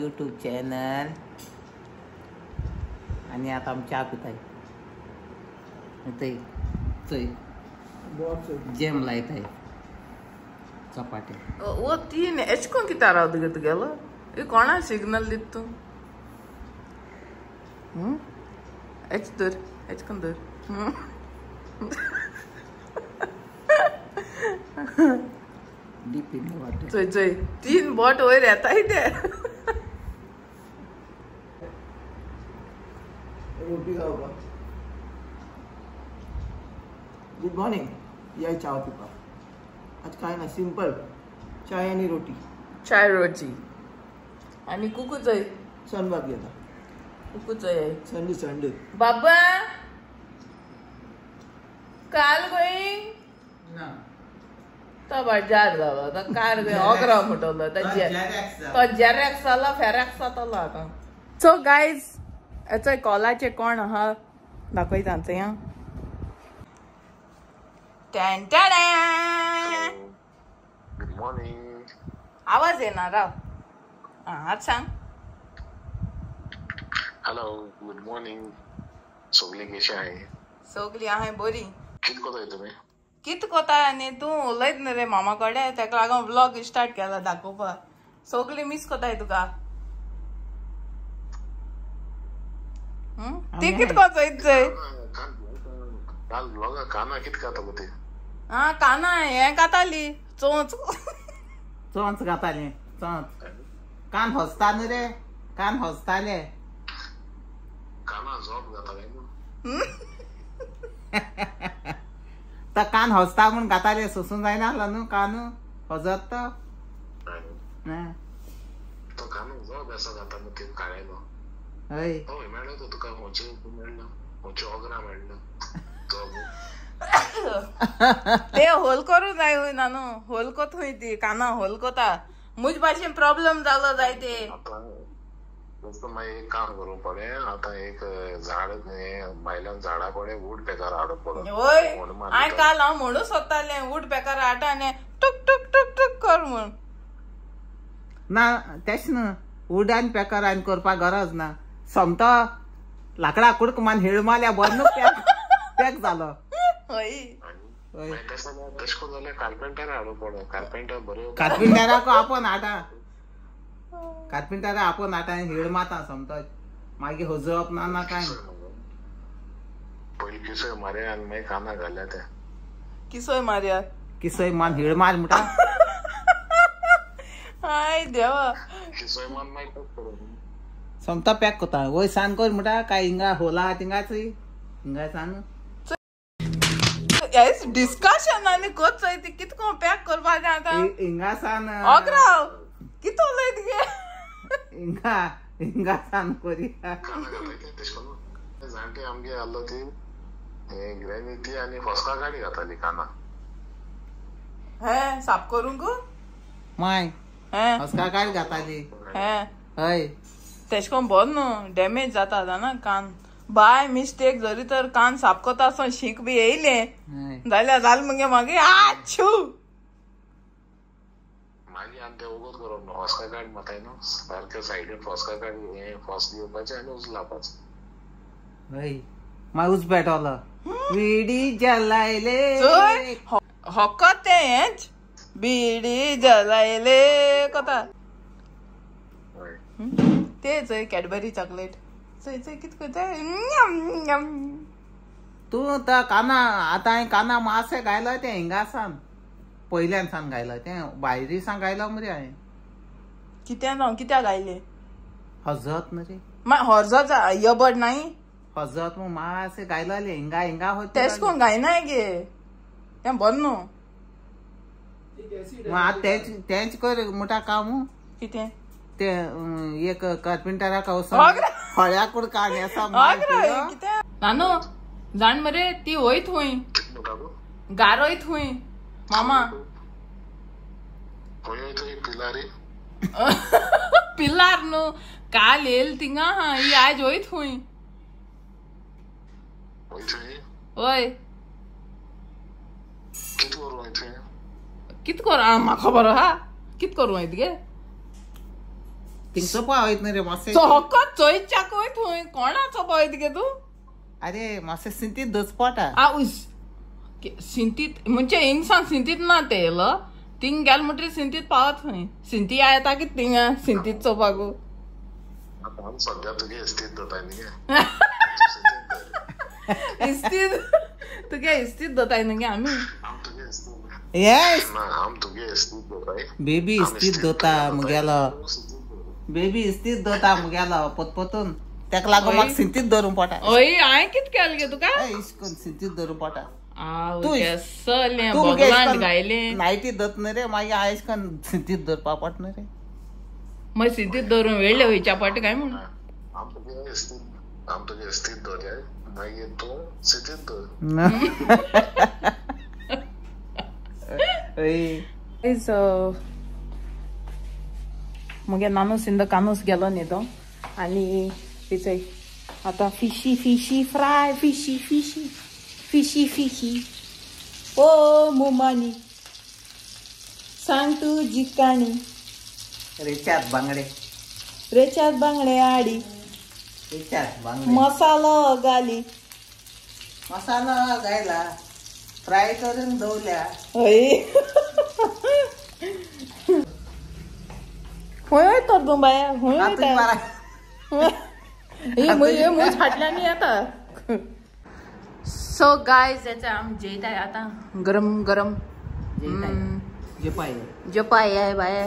YouTube channel. आणि आता आम्ही चहा पित आहे. जेम लायत आहे चपाटे. वो तीन एचको की तारा दिगत गेलो. ये कोणा सिग्नल दित तू? एच दर एचकन दर. डीपी में वाटे. चोय तीन बॉट वयर येता ते. Good morning. या चहा पिपा. आज काय ना सिंपल चाय आणि रोटी. चाय रोटी आणि कुकूच आहे. सनबाग येता कुकूच आहे. संडे बाबा काल गोईंग ना तो बाजार जालो. तो कार गोई ऑग्रा फुटवलो. तो जेरॅक्साला फेरॅक्स जातलो आता. सो गायज याचा कॉलाचे कोण आहा दाखयता या. Good morning. आवाज येणार राव. आज सांग. Hello good morning. सगळी कशी आहे? सगळी आहे बरी. कित कोताय तुम्ही? कित कोताय आनी तू उलयत न्ही रे मामा कडेन. तेका लागून व्लॉग स्टार्ट केला दाखोवपाक. सगळी मिस कोताय तुका. ती कित कोचयत चोय. काल ब्लॉगा काना कित खाता गो ते? हा काना हे काताली चोच. चोंच घाताले. चोंच कान हसता न्ही रे. कान हसताले. काना जॉब जाताले न्हू. तर कान हसता म्हणून घाताले. सोसून जायना न्हू कान हजत तो. तो कानो जॉब असा जाता न्हू ते काळेलो. हय हय मेळ्ळो तो तुका. होचे मेळ्ळो. होचे ऑग्रा मेळ्ळो. जॉब ते होल करू जाय हुई नानू. होल कोत हुई ती काना होल कोता. मुझ भाशेन प्रॉब्लेम जालो जाय ते. आता दोस्तों मैं एक काम करूं पड़े. आता एक झाड बायलांक झाडा पडे वूड पेकार हाडप पडो. होय हांवें काल हांव म्हणून सोदतालें वूड पेकार हाडा आनी टूक टूक टूक टूक कर म्हूण. ना तेच न्हू. उडान पेकार आनी करपाक गरज ना. सोमतो लाकडा कुडक मान हेळ मारल्या बर न्हू पॅक जालो. हय तशें जाल्यार कार्पेंटर हाडप पडो. कार्पेंटर बऱ्यो. कार्पेंटराक आपण हाडा. कार्पेंटरा आपण हाडा आनी हेळ माता सोमतो. मागीर हजप ना काय. पयलीं किसोय मारया आनी मागीर काना घाल्या त्या. किसोय मारया. किसय मान हेळ मार म्हणटा. हाय देवा. किसोय मान मागीर सोमतो पॅक कोता. वय सान कर म्हणटा काय हिंगा होला थिंगाच हिंगा सान. हेच डिस्कशन आनी कोच चोय ती कितको पॅक करपाक जाय आतां. हिंगा सान ऑग्राव कित उलयत गे. हिंगा सान कोरया. काना घाताय तशें करून. जाणटी आमगे आहलो ती ग्रॅनिटी आनी फॉस्का गाडी घाताली काना. हे साफ करूंक माय हे हसका काय घाताली. हे हय तेश कोन बर न्हू. डॅमेज जाता जाणा कान. बाय मिस्टेक जरी तर कान साफ कोता आसतना शींक बी येयले जाल्यार जालें मगे मागीर आच्छू. मागीर आनी ते उगोत करप न्हू. फॉस्का गाडी माताय न्हू. सारके सायडीन फॉस्का गाडी हे फॉस्क घेवपाचें आनी उज लावपाचें. हय माय उज पेटवलो. विडी जलायले हक्को ते हेंच बिडी जलायले कोता. तेच कॅडबरी चॉकलेट चोय चोय कित करता. तू तर काना आता हांवें काना मातशें घायला तें हिंगा सान पयल्यान सान घायला. तें भायरी सान घायला मरे हांवें. कित्याक गायले. हजत न्ही रे. हरजत इयरबड नाही. हजत मग मातशें घायलाले हिंगा हिंगा होत. तेश कोण गायनाय गे. तें बर न्हू. तेंच कर मोठा काम. कितें ते एक कार्पेंटराक हळ्या कुडका नानू जाण मरे ती वयत हुंय गारोयत हुंय मामा. पिल्लार न्हू काल येल थिंगा हा ही आज वयत हुंय. ओय कित कर म्हाका खबर हा. कित करूं वयत गे. तिंगचो पावयत न्ही रे मातशें चोको चोयच्या कोय थंय कोणाचो पळयत गे तूं अरे मातशें सिंतीत दोच पोटा सिंतीत म्हणजे इंसान सिंतीत ना ते येयलो थिंग गेल म्हणटरी सिंतीत पावत खंय सिंती येता की थिंग सिंतीत चोपाकू आम सद्या तुगे इस्तीत दोताय न्ही इस्तीत तुगे इस्तीत दोताय न्ही गे आमी आम तुगे इस्तीत येस आम तुगे इस्तीत दोताय बेबी इस्तीत दोता मुगेलो बेबी इस्तीत दोता मुगेलो पोतपोतून तेका लागून म्हाका सिंतीत धरून पोटा ओय हांवें कित केलें गे तुका इश्कोन सिंतीत धरून पोटा तू भगवान गायले नायटी दोत न्ही रे मागीर हांव एश कोन्न सिंतीत धरपा पडटा रे मागीर सिंतीत धरून वेळले वयच्या पडटा काय म्हूण आम तुगे इस्तीत दोताय मागीर तूं सिंतीत धर मुगे नानूस कानूस गेलो न्ही तो आनी थंय आतां fishy fishy fry fishy fishy fishy fishy ओ मुमानी सांग तुजी काणी रेच्यात बांगडे रेच्यात बांगडे आडी रेच्यात बांगडे मसालो घाली मसाला घायला फ्राय करून दवरल्या हय खंय तर तूं बाया खंय मूज फाटल्यान येता सो गायज याचा आम जेताय आता गरम गरम जपाय आहे बाय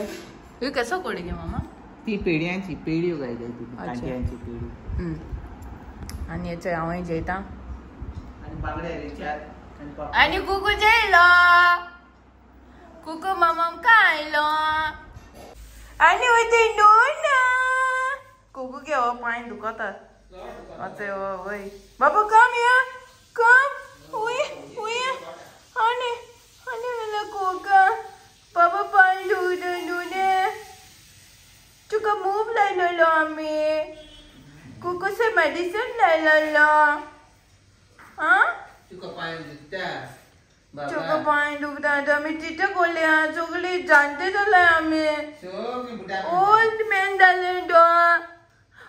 हे कसं कोडी गे मामा ती पेड्यांची पेढी गायली ती कांट्यांची पेढी आणि याचं हांवें जेता आणि बांगडे रेच्यात आणि कुकू जेलो कुकू मामाम खायलो आणि वयते ना कुकू घेव पांय दुखता असे वय बाबा कम या कम उय उय आणि आणि मला कोका बाबा पांय दुने तुका मूव लायलो आम्ही कुकूचे मेडिसिन लायलो हा तुका पाय दुखता तुका पांय दुखता आमी तिथे बोलया सगळी जाणते जाल्यार आमी ओल्ड मॅन जाले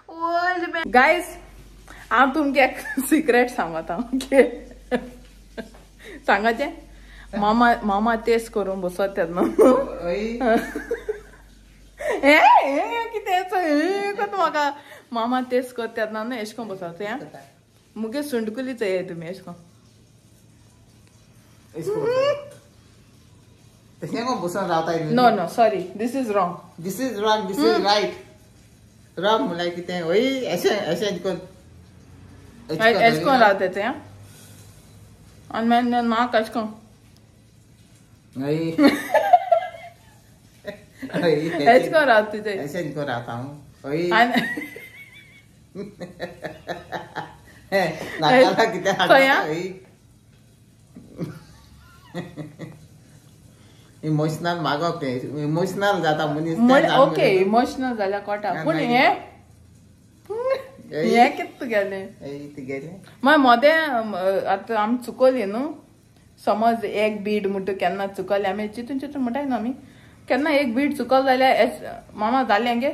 ओल्ड मॅन गायज हांव तुमकां एक सिक्रेट सांगता ओके सांगाचे मामा तेच करून बसत तेन्ना कितें म्हाका मामा तेच कर तेन्ना न्हू एश कोन्न बसत हें मुगे सुंडकुलीच हे तुमी एश कोन्न no no sorry this is wrong this is wrong this is right wrong म्हळ्यार कितें हय अशें कोन्न एश कोन्न रावता तें आनी मागीर म्हाका एश कोन्न एश कोन्न रावता तें अशें कोन्न रावता हांव हय नाका कितें इमोशनल मागप इमोशनल जाता मनीस ओके इमोशनल जाल्यार कोटा पूण हे कित तुगेलें मागीर मोदें आतां आमी चुकली न्हू समज एक बीड म्हणटा केन्ना चुकले आमी चिंतून चिंतून म्हणटाय न्हू आमी केन्ना एक बीड चुकल जाल्यार मामा जालें गे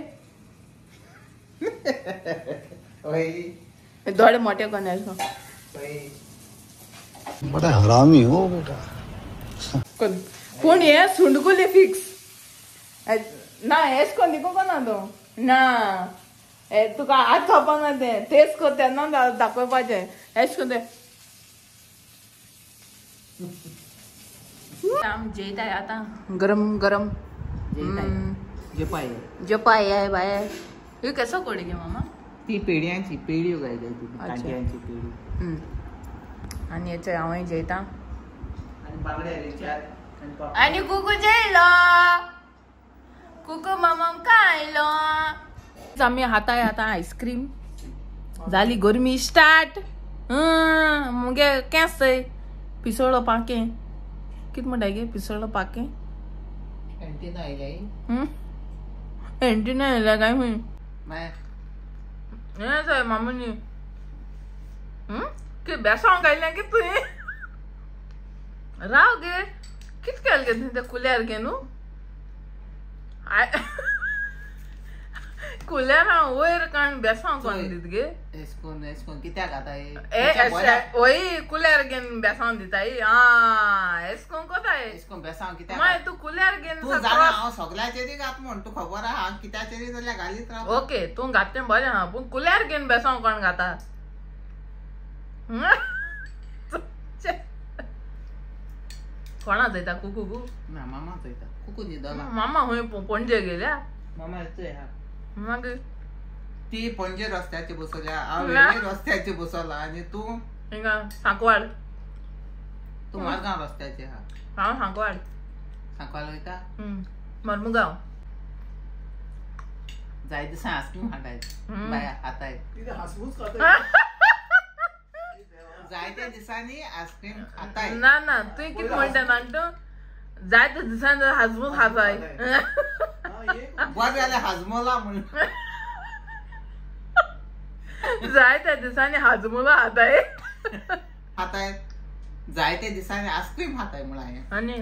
दोडे मोटे कोण बड़ा हरामी हो बेटा पूण हे सुंडकुले फिक्स ना हेच कोण दिको ना तो ना तुका आज खावपाना तेच कर तेन्ना दाखोवपाचें हेच कोण आम जेताय आतां गरम गरम जपाय आहे बाय हे कसं कोडी गे मामा ती पेड्यांची पेढी गायली ती कांट्यांची पेढी आणि याचं हांवें जेता आणि बांगडे रेच्यात आणि कुकू जेलो कुकू मामाम खायलो आमी हाताय आतां आयस्क्रीम जाली गरमी स्टार्ट मुगे केंस थंय पिसोळो पाकें कितें म्हणटाय गे पिसोळो पाकें एंटीना आयल्या एंटीना आयल्या काय म्हूण माय हे जाय मामुनी की बेसांव गायलें की तुवें राव गे कित केलें गे तुवें त्या कुल्यार गे न्हू कुल्यार वयर काण बेसांव कोण दित गे एसकोन कित्याक आताय वही कुल्यार घेन बेसांव दिताय एसकोन कोताय एसकोन बेसांव कित्याक माय तू कुल्यार घेन तू जाणा हांव सगळ्याचेरी घात म्हण तू खबर आहा हांव कित्याचेरी जाल्यार घालीत राव ओके तू घातले बरें हा पूण कुल्यार घेन बेसांव कोण घाता कोणा जायता कुकू ना मामा चयता कुकू न्हिदला मामा हुंय पणजे गेल्या मामा येतोय हा मागीर ती पणजे रस्त्याची बसवल्या हांव वेगळी रस्त्याची बसवला आणि तू हिंगा सांकवाळ तू मारगांव रस्त्याची हा हांव सांकवाळ सांकवाल वयता मरमुगांव जाय दिसा आस्क्रीम हाडायची बाय आताय तिथे हसवूच खाताय जायत्या दिसांनी आस्क्रीम खाताय ना ना तुवें कितें म्हणटा जाणटो जायत्या दिसान हाजमूत खाताय बरें जाल्यार हाजमोला म्हण जायत्या दिसांनी हाजमुला खाताय खाताय जायत्या दिसांनी आस्क्रीम खाताय म्हण हांवें आनी